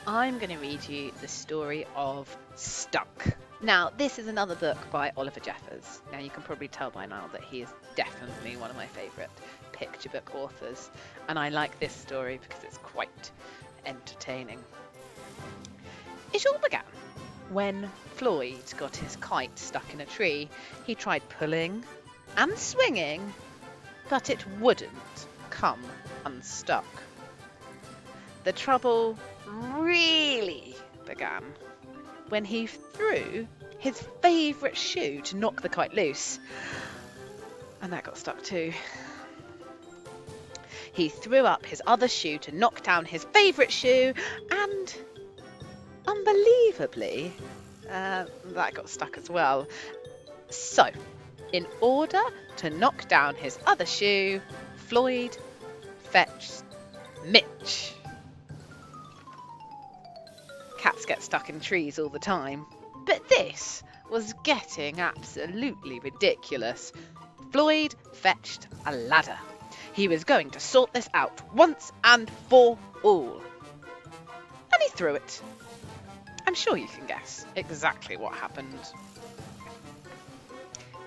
I'm going to read you the story of Stuck. Now, this is another book by Oliver Jeffers. Now, you can probably tell by now that he is definitely one of my favourite picture book authors, and I like this story because it's quite entertaining. It all began when Floyd got his kite stuck in a tree. He tried pulling and swinging, but it wouldn't come unstuck. The trouble really began when he threw his favourite shoe to knock the kite loose, and that got stuck too. He threw up his other shoe to knock down his favourite shoe, and unbelievably, that got stuck as well. So, in order to knock down his other shoe, Floyd fetched Mitch. Cats get stuck in trees all the time, but this was getting absolutely ridiculous. Floyd fetched a ladder. He was going to sort this out once and for all. And he threw it. I'm sure you can guess exactly what happened.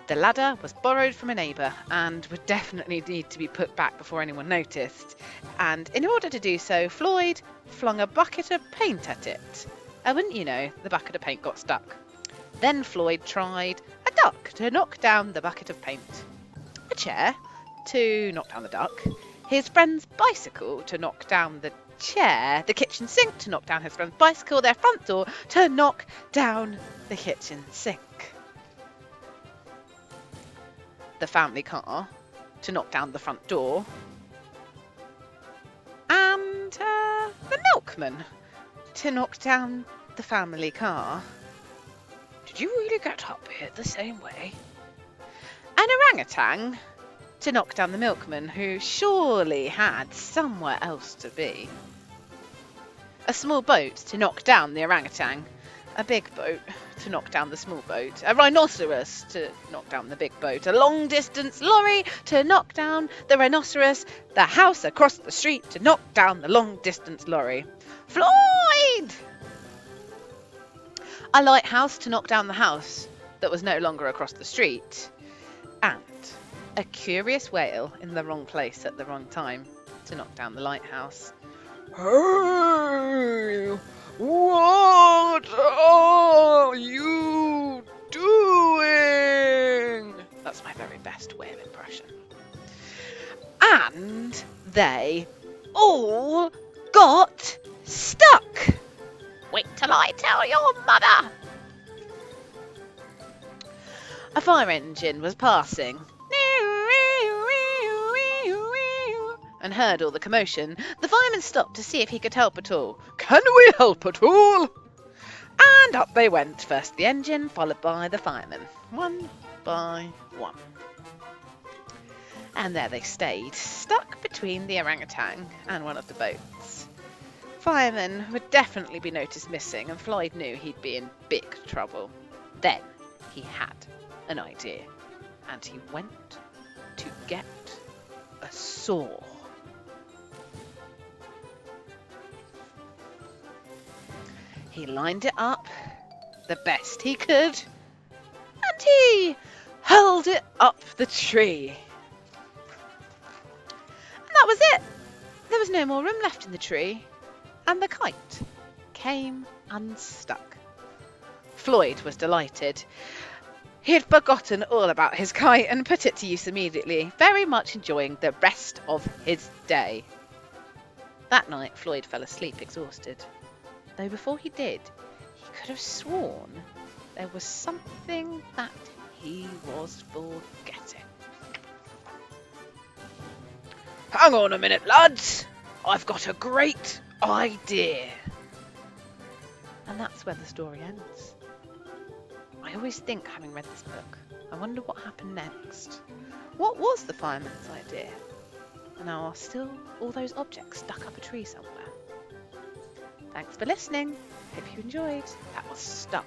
The ladder was borrowed from a neighbour and would definitely need to be put back before anyone noticed. And in order to do so, Floyd flung a bucket of paint at it. Wouldn't you know, the bucket of paint got stuck. Then Floyd tried a duck to knock down the bucket of paint, a chair to knock down the duck, his friend's bicycle to knock down the chair, the kitchen sink to knock down his friend's bicycle, their front door to knock down the kitchen sink, the family car to knock down the front door, and the milkman to knock down the family car. Did you really get up here the same way? An orangutan to knock down the milkman, who surely had somewhere else to be. A small boat to knock down the orangutan. A big boat to knock down the small boat. A rhinoceros to knock down the big boat. A long-distance lorry to knock down the rhinoceros. The house across the street to knock down the long-distance lorry. Floyd! A lighthouse to knock down the house that was no longer across the street. And a curious whale in the wrong place at the wrong time to knock down the lighthouse. Hey, what are you doing? That's my very best whale impression. And they all got stuck. Wait till I tell your mother. A fire engine was passing and heard all the commotion. The fireman stopped to see if he could help at all. Can we help at all? And up they went, first the engine, followed by the fireman, one by one. And there they stayed, stuck between the orangutan and one of the boats. Fireman would definitely be noticed missing, and Floyd knew he'd be in big trouble. Then he had an idea, and he went to get a saw. He lined it up the best he could, and he hurled it up the tree. And that was it. There was no more room left in the tree, and the kite came unstuck. Floyd was delighted. He had forgotten all about his kite and put it to use immediately, very much enjoying the rest of his day. That night, Floyd fell asleep exhausted. Though before he did, he could have sworn there was something that he was forgetting. Hang on a minute, lads. I've got a great idea. And that's where the story ends. I always think, having read this book, I wonder what happened next. What was the fireman's idea? And are still all those objects stuck up a tree somewhere? Thanks for listening. Hope you enjoyed. That was Stuck.